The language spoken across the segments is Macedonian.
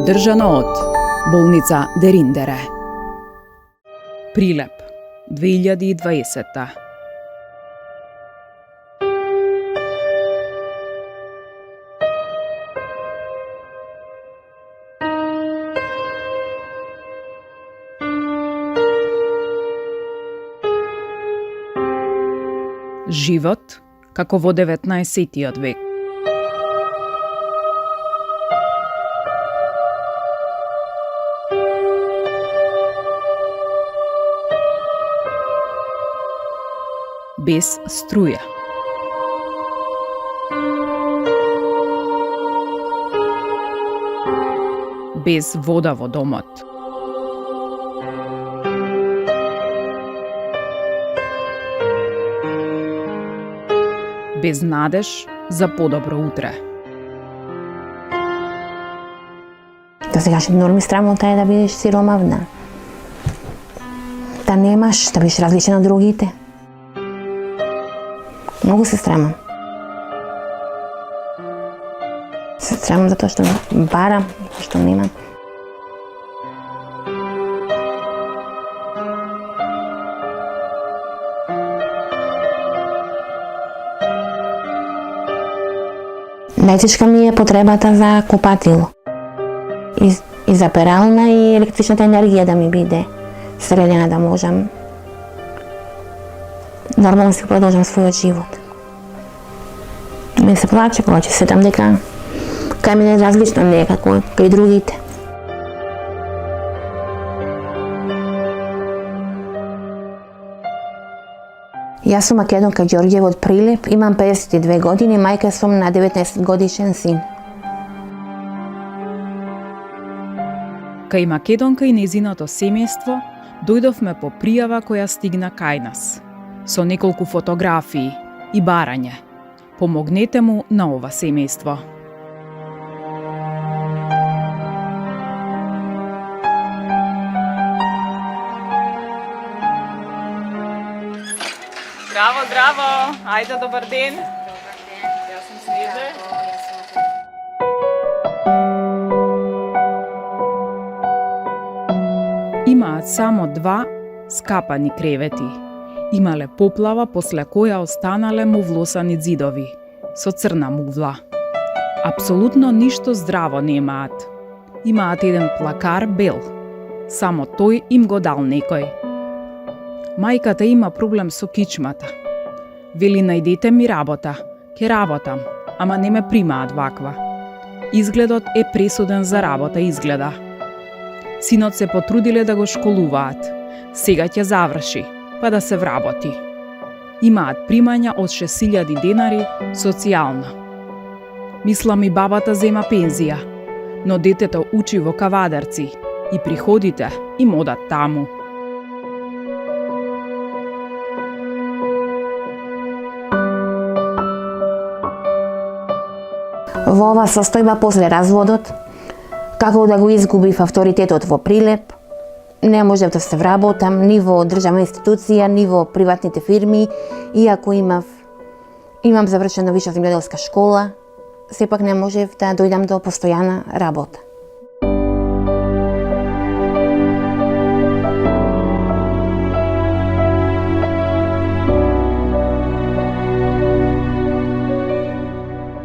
Поддржано од болница Дериндере. Прилеп 2020. Живот како во 19-тиот век. Без струја. Без вода во домот. Без надеж за подобро утре. Да сегашните норми срамота е да бидеш сиромавна. Да немаш, да бидеш различен од другите. Многу се срамам. Се срамам затоа што барам, затоа што немам. Најтешка ми е потребата за купатило. И за перална и електричната енергија да ми биде средена да можам нормално си продолжам својот живот. Ми се плаче кога ќе сетам дека кај мене е различно некако кај другите. Јас сум Македонка Ѓорѓева од Прилеп, имам 52 години, мајка сум на 19 годишен син. Кај Македонка и незиното семејство дојдовме по пријава која стигна кај нас, со неколку фотографии и барање. Помогнете му на ова семејство. Здраво, здраво! Ајде, добар ден! Добар ден! Јас сум Снеже. Имаат само 2 скапани кревети. Имале поплава после која останале мувлосани ѕидови, со црна мувла. Апсолутно ништо здраво немаат. Имаат еден плакар бел. Само тој им го дал некој. Мајката има проблем со кичмата. Вели, најдете ми работа, ке работам, ама не ме примаат ваква. Изгледот е пресуден за работа, изгледа. Синот се потрудиле да го школуваат. Сега ќе заврши, па да се вработи. Имаат примања од 6000 денари социјална. Мислам и бабата зема пензија, но детето учи во Кавадарци и приходите им одат таму. Во ова состојба после разводот, како да го изгубив авторитетот во Прилеп, не можев да се вработам ни во државна институција, ни во приватните фирми, иако имам завршена висша земјоделска школа, сепак не можев да дојдам до постојана работа.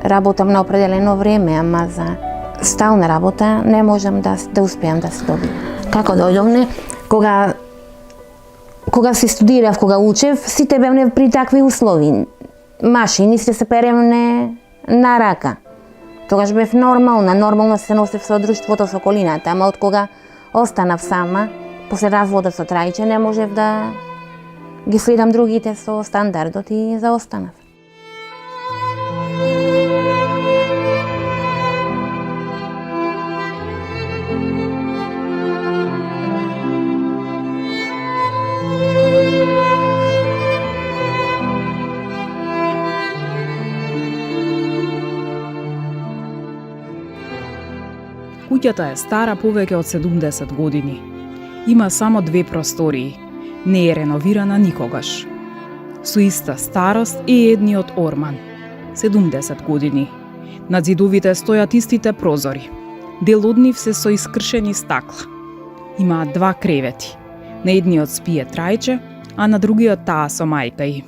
Работам на определено време, ама за стална работа не можам да успеам да се добиам. Како дојдовме, кога си студирав, кога учев, сите бевме при такви услови. Машини се перевне на рака. Тогаш бев нормално се носев со друштвото, со околината, ама од кога останав сама, после разводот со Трајче, не можев да ги следам другите со стандардот и заостанав. Куќата е стара повеќе од 70 години. Има само 2 простории. Не е реновирана никогаш. Со иста старост е едниот орман. 70 години. На ѕидовите стојат истите прозори. Дел од нив се со искршени стакла. Имаат 2 кревети. На едниот спие трајче, а на другиот таа со мајка ѝ.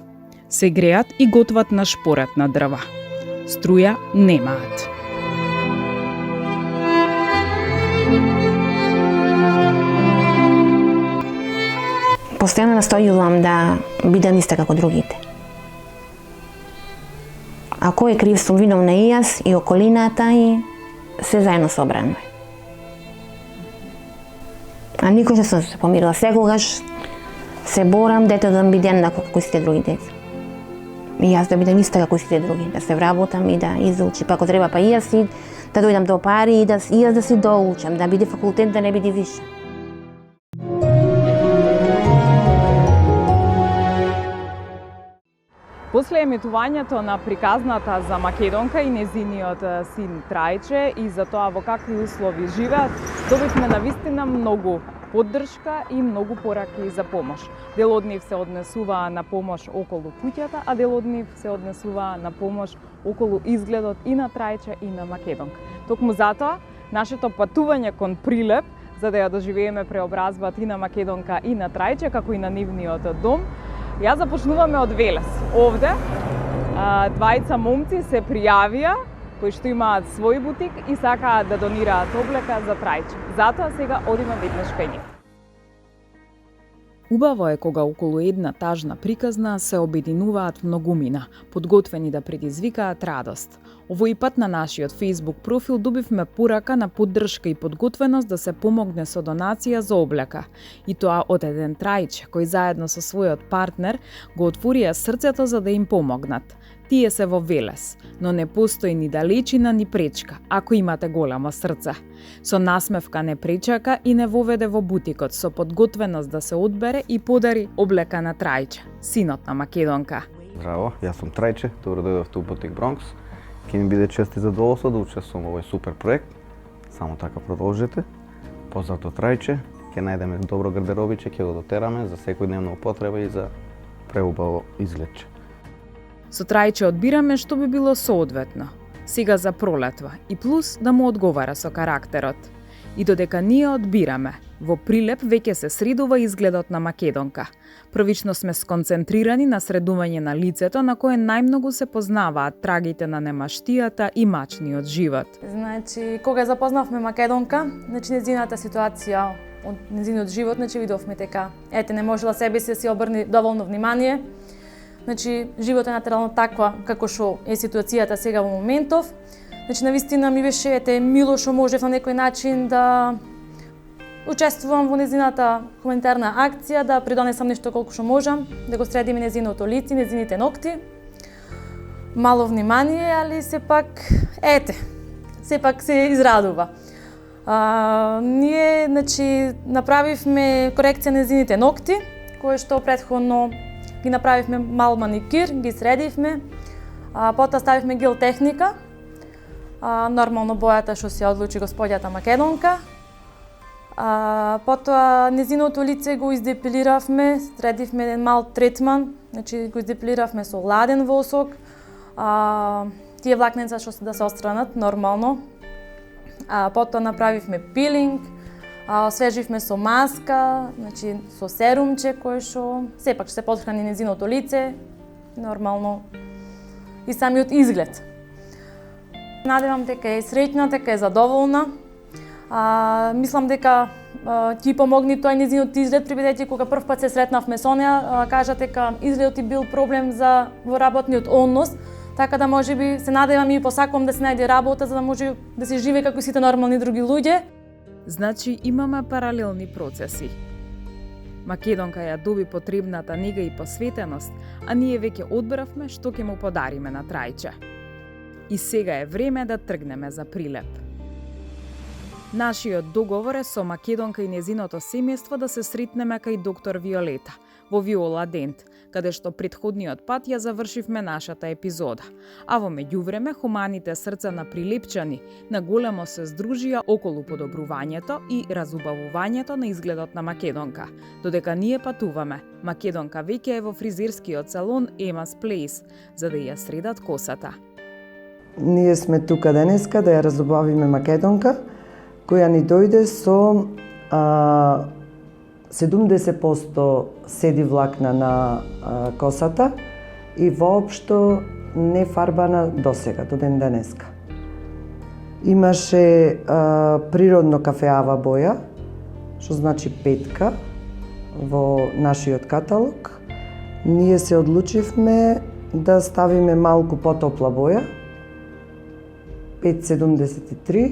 Се греат и готват на шпорет на дрва. Струја немаат. Постојано настојувам да бидам иста како другите. А кој е крив сум виновна и јас, и околината, и се заедно собрано. А никош не сум се помирила. Секогаш се борам дете да биде еднакво како сите други деца. И јас да бидам иста како сите други, да се вработам и да изучи, па ако треба па и јас и да дојдам до пари и јас да си доучам, да биде факултет, да не биде више. После емитувањето на приказната за Македонка и незиниот син Трајче и за тоа во какви услови живеат, добивме навистина многу поддршка и многу пораки за помош. Дел од нив се однесуваа на помош околу куќата, а дел од нив се однесуваа на помош околу изгледот и на Трајче и на Македонка. Токму затоа, нашето патување кон Прилеп, за да ја доживееме преобразбата и на Македонка и на Трајче, како и на нивниот дом, ја започнуваме од Велес. Овде, двајца момци се пријавија, кои што имаат свој бутик и сакаат да донираат облека за Трајче. Затоа сега одиме веднаш кај нив. Убаво е кога околу една тажна приказна се обединуваат многумина, подготвени да предизвикаат радост. Овој пат на нашиот Facebook профил добивме порака на поддршка и подготвеност да се помогне со донација за облека. И тоа од еден Трајче, кој заедно со својот партнер го отворија срцето за да им помогнат. Тие се во Велес, но не постои ни далечина ни пречка, ако имате голямо срце. Со насмевка не пречака и не воведе во бутикот со подготвеност да се одбере и подари облека на Трајче, синот на Македонка. Здраво, јас сум Трајче, добро дојдовте у Бутик Бронкс. Ќе ми биде чест и задоволство да учествувам во овој супер проект. Само така продолжете. Познато Трајче, ќе најдеме добро гардеробиче, ќе го дотераме за секојдневна употреба и за преубаво изгледче. Со Трајче одбираме што би било соодветно. Сега за пролетва и плюс да му одговара со карактерот. И додека ние одбираме, во Прилеп веќе се средува изгледот на Македонка. Првично сме сконцентрирани на средување на лицето на кое најмногу се познаваат трагите на немаштијата и мачниот живот. Значи, кога запознавме Македонка, незината ситуација од незиниот живот, видовме дека не можела себе си обрни доволно внимание. Живот е натерално таква како што е ситуацијата сега во моментов. Навистина ми беше мило што можев на некој начин да учествувам во незината хуманитарна акција, да придонесам нешто колку што можам, да го средиме незиното лице, незините ногти. Мало внимание, али сепак се израдува. Ние направивме корекција на незините ногти, кои што претходно ги направивме мал маникюр, ги средивме, потоа ставивме гел техника, нормално бојата што се одлучи господјата Македонка. Потоа незиното лице го издепилиравме, средивме еден мал третман, го издепилиравме со ладен восок, тие влакненца што да се отстранат нормално. Потоа направивме пилинг, освеживме со маска, со серумче кој што сепак ќе се подхрани незиното лице, нормално и самиот изглед. Надевам дека е среќна, дека е задоволна. Мислам дека ќе помогне тој незиниот изглед, бидејќи кога прв пат се сретнавме со неа, кажа дека изгледот и бил проблем во работниот однос, така да можеби се надевам и посакувам да се најде работа за да може да се живее како сите нормални други луѓе. Значи имаме паралелни процеси. Македонка ја доби потребната нега и посветеност, а ние веќе одбравме што ќе му подариме на Трајче. И сега е време да тргнеме за Прилеп. Нашиот договор е со Македонка и незиното семејство да се сретнеме кај доктор Виолета во Виола Дент, каде што претходниот пат ја завршивме нашата епизода. А во меѓувреме хуманите срца на прилепчани наголемо се здружија околу подобрувањето и разубавувањето на изгледот на Македонка. Додека ние патуваме, Македонка веќе е во фризерскиот салон Emma's Place за да ја средат косата. Ние сме тука денеска да ја разубавиме Македонка, која ни дојде со 70% седи влакна на косата и воопшто не фарбана досега, до ден денеска. Имаше природно кафеава боја, што значи петка, во нашиот каталог. Ние се одлучивме да ставиме малку потопла боја, 5,73,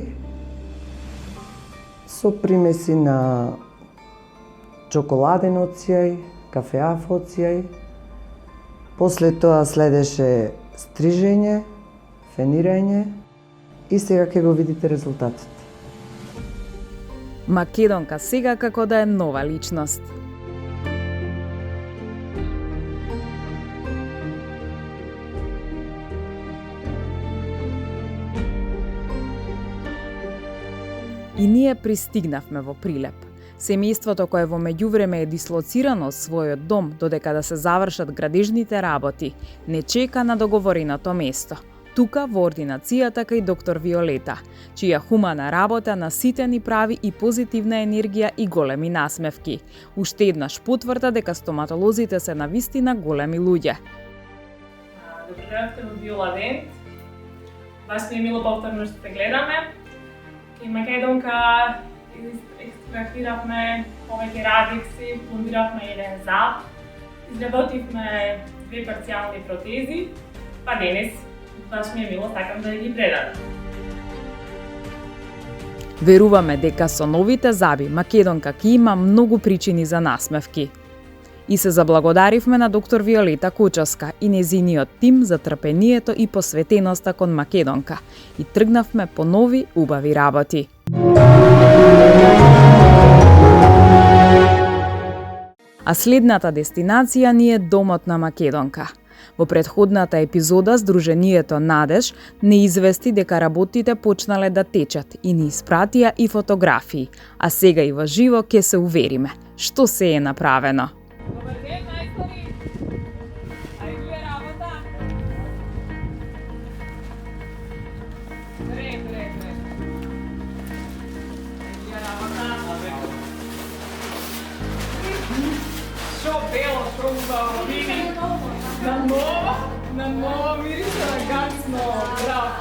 со примеси на чоколаден оцјај, кафеав оцјај. После тоа следеше стрижење, фенирање и сега ќе го видите резултатот. Македонка сега како да е нова личност. И ние пристигнавме во Прилеп. Семејството кое во меѓувреме е дислоцирано од својот дом додека да се завршат градежните работи, не чека на договореното место. Тука во ординацијата кај доктор Виолета, чија хумана работа на сите ни прави и позитивна енергија и големи насмевки. Уште еднаш потврда дека стоматолозите се навистина големи луѓе. Добре дојдовте во Биоладент. Баш ми е мило повторно што те гледаме. Кај Македонка екстрахиравме повеќе радикси, пломбиравме еден зап, изработивме 2 парцијални протези, па денес баш ми е мило, сакам да ги предадам. Веруваме дека со новите заби Македонка ќе има многу причини за насмевки. И се заблагодаривме на доктор Виолета Кочовска и незиниот тим за трпението и посветеноста кон Македонка и тргнавме по нови убави работи. А следната дестинација ни е домот на Македонка. Во претходната епизода Сдруженијето Надеж не извести дека работите почнале да течат и ни испратија и фотографии, а сега и во живо ќе се увериме што се е направено. Добар ден, мајстори! Ајде работа! Добре. Ајде работа! Шо бело, шо убаво, види! На ново мириса гацно, браво!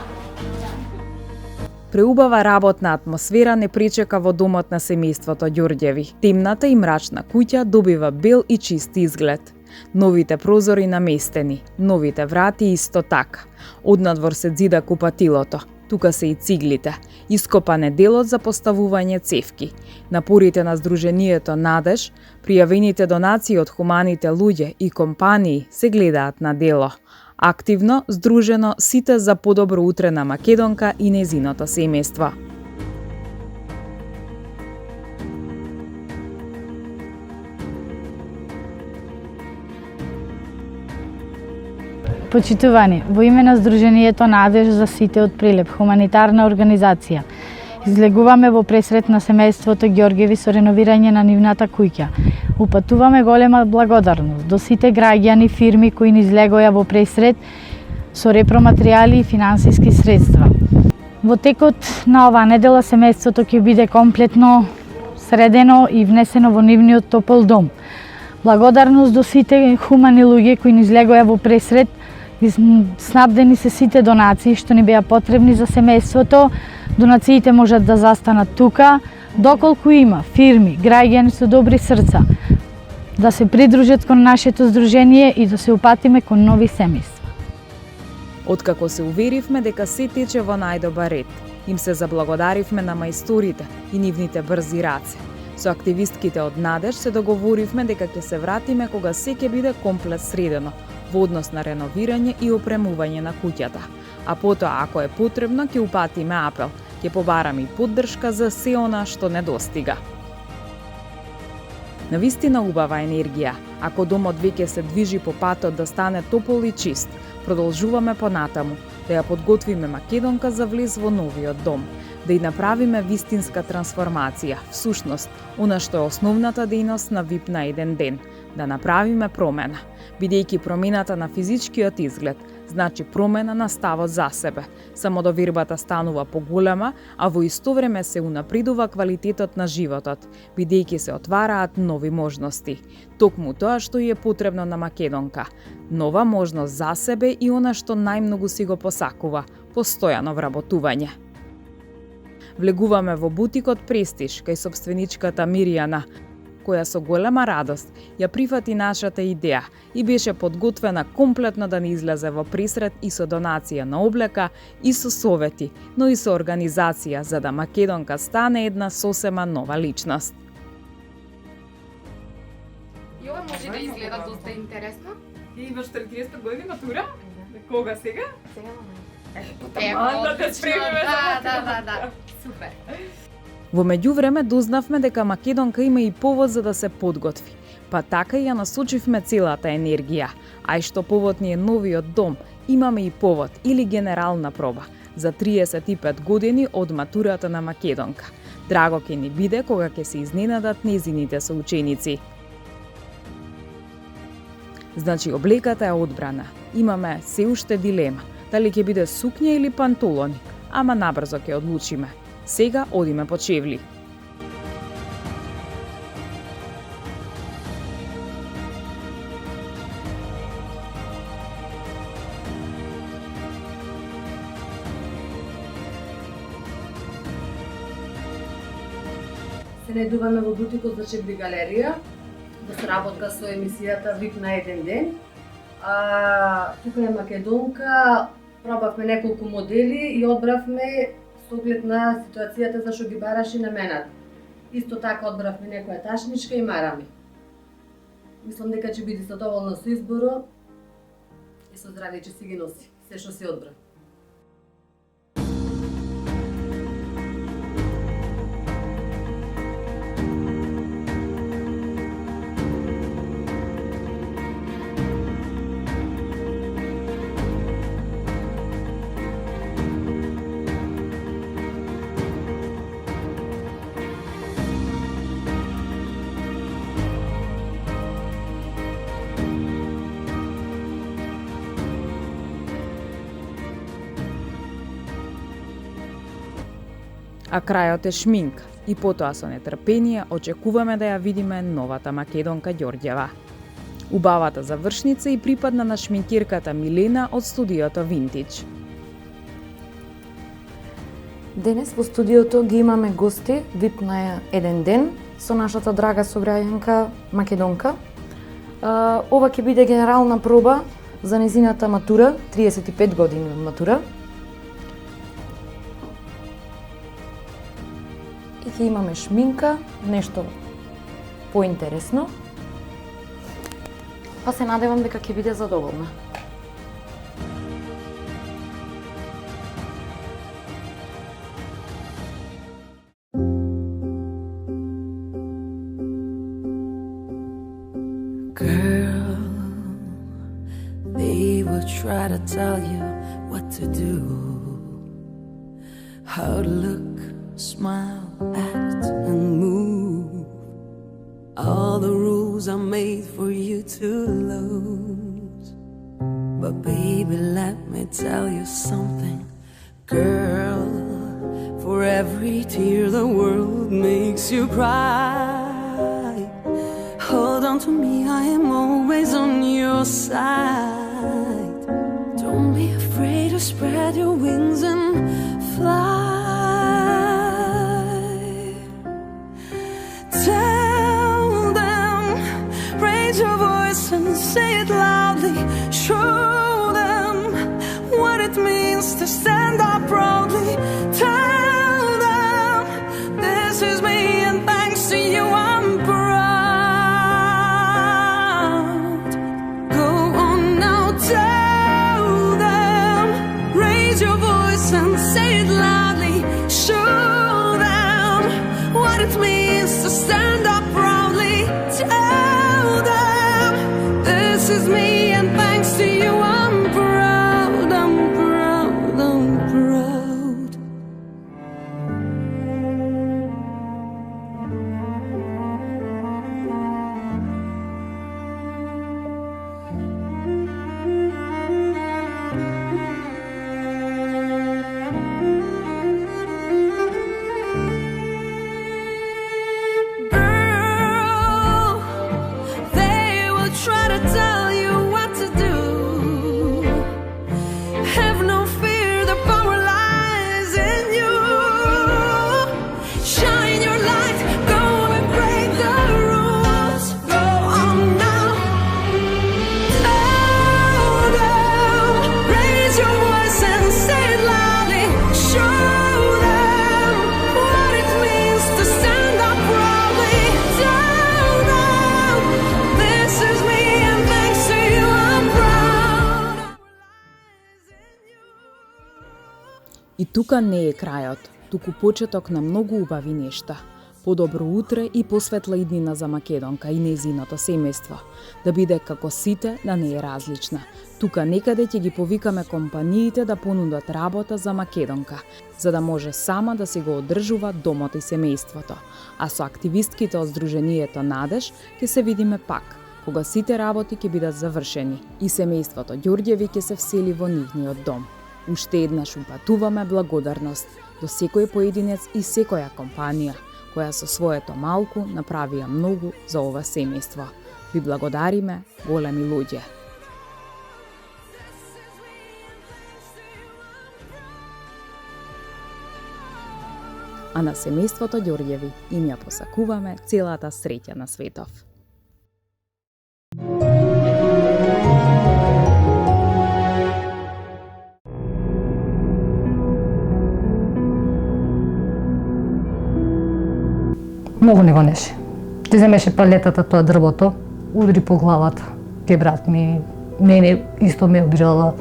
Преубава работна атмосфера не пречека во домот на семејството Ѓорѓеви. Темната и мрачна куќа добива бел и чист изглед. Новите прозори наместени, новите врати исто така. Однадвор се зида купатилото, тука се и циглите. Ископан е делот за поставување цевки. Напорите на Сдруженијето Надеж, пријавените донации од хуманите луѓе и компании се гледаат на дело. Активно, здружено, сите за подобро утре на Македонка и незиното семејство. Почитувани, во име на Сдруженијето Надеж за сите од Прилеп, хуманитарна организација, излегуваме во пресрет на семејството Ѓорѓеви со реновирање на нивната куќа. Упатуваме голема благодарност до сите граѓани, фирми кои ни излегоја во пресрет со репроматеријали и финансиски средства. Во текот на оваа недела семејството ќе биде комплетно средено и внесено во нивниот топол дом. Благодарност до сите хумани луѓе кои ни излегоја во пресрет, снабдени се сите донации што ни беа потребни за семејството. Донациите можат да застанат тука, доколку има фирми, граѓани со добри срца, да се придружат кон нашето здружение и да се упатиме кон нови семејства. Откако се уверивме дека се тече во најдобар ред, им се заблагодаривме на мајсторите и нивните брзи раце. Со активистките од Надеж се договоривме дека ќе се вратиме кога се ќе биде комплет средено, во однос на реновирање и опремување на куќата. А потоа, ако е потребно, ќе упатиме апел, ќе побараме и поддршка за се она што недостига. Навистина убава енергија. Ако домот веќе се движи по патот да стане топол и чист, продолжуваме понатаму, да ја подготвиме Македонка за влез во новиот дом, да ја направиме вистинска трансформација, всушност, она што е основната дејност на ВИП на еден ден, да направиме промена, бидејќи промената на физичкиот изглед Значи промена на ставот за себе. Самодовербата станува поголема, а во исто време се унапредува квалитетот на животот, бидејќи се отвараат нови можности. Токму тоа што е потребно на македонка. Нова можност за себе и она што најмногу си го посакува – постојано вработување. Влегуваме во бутикот Престиж, кај собственичката Миријана, која со голема радост ја прифати нашата идеја и беше подготвена комплетно да ни излезе во пресрет и со донација на облека, и со совети, но и со организација, за да македонка стане една сосема нова личност. И ова може да изгледа доста интересно. Ти имаш 40 години матура? Кога сега? Сега Да те спремиме за да. Супер. Во меѓувреме дознавме дека македонка има и повод за да се подготви. Па така ја насочивме целата енергија. А и што повод ни е новиот дом, имаме и повод или генерална проба за 35 години од матурата на македонка. Драго ќе ни биде кога ќе се изненадат незините соученици. Значи облеката е одбрана. Имаме се уште дилема, дали ќе биде сукња или пантолони, ама набрзо ќе одлучиме. Сега одиме по чевли. Се најдуваме во бутикот за Чебли галерија, да сработка со емисијата VIP на еден ден. Тука е македонка, пробавме неколку модели и одбравме со оглед на ситуацијата за што ги бараше на менат. Исто така одбравме некоја ташничка и марами. Мислам дека ќе биде задоволна со изборот и со здравје ќе си ги носи се што се одбра. А крајот е шминка и потоа со нетрпение очекуваме да ја видиме новата македонка Ѓорѓева. Убавата завршница и припадна на шминкерката Милена од студиото Vintage. Денес во студиото ги имаме гости, VIP на еден ден, со нашата драга собрајанка македонка. Ова ќе биде генерална проба за незината матура, 35 години матура. И ќе имаме шминка, нешто поинтересно. Па се надевам дека ќе биде задоволна. Girl, they will try to tell you what to do, how to look, smile, act and move. All the rules are made for you to lose. But baby, let me tell you something, girl. For every tear the world makes you cry, hold on to me, I am always on your side. Don't be afraid to spread your wings and fly. Tell them, raise your voice and say it loudly. Show them what it means to stand up proudly. Tell them, this is me and thanks to you I'm proud. Go on now, tell them, raise your voice and say it loudly. Show them what it means to stand up proudly. Tell them, this is me and thanks to you I'm proud, I'm proud, I'm proud. И тука не е крајот, туку почеток на многу убави нешта. Подобро утре и посветла иднина за Македонка и незиното семејство. Да биде како сите, да не е различна. Тука некаде ќе ги повикаме компаниите да понудат работа за Македонка, за да може сама да си го одржува домот и семејството. А со активистките од Сдруженијето Надеж ќе се видиме пак, кога сите работи ќе бидат завршени и семејството Ѓорѓеви ќе се всели во нивниот дом. Уште еднаш упатуваме благодарност до секој поединец и секоја компанија, која со своето малку направија многу за ова семејство. Ви благодариме, големи луѓе. А на семејството Ѓорѓеви им ја посакуваме целата среќа на светов. Многу не гонеше. Ти земеше палетата тоа дрвото, удри по главата. Ке брат ми, мене исто ме удрила.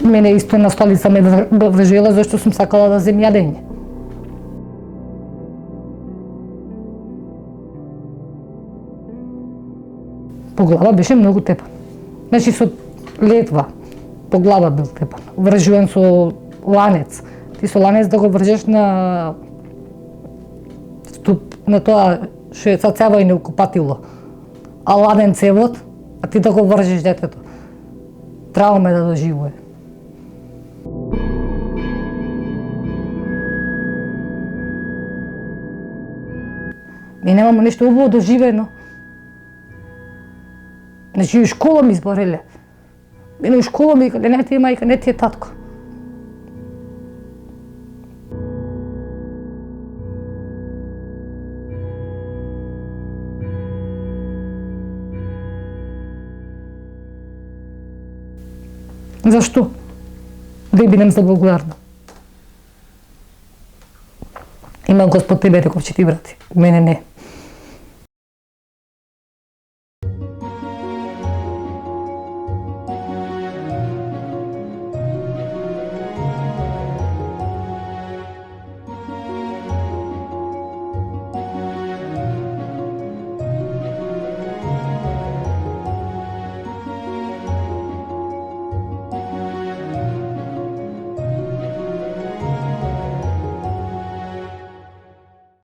Мене исто на столица ме вржила зашто сум сакала да земја јадење. По глава беше многу тепан. Значи со летва по глава бил тепан. Вржуван со ланец. Ти со ланец да го вржеш на на тоа што е цацева и неокупатило. А ладен цевот, а ти да го вржиш детето. Трауме да доживое. Ми немамо нешто убаво доживено. Значи, и школа ми избореле. Мене у школа ми каде не ти е мајка, не ти е татко. Зашто? Да бидем заблагодарна. Има Господ тебе реков, че ти брати. Мене не.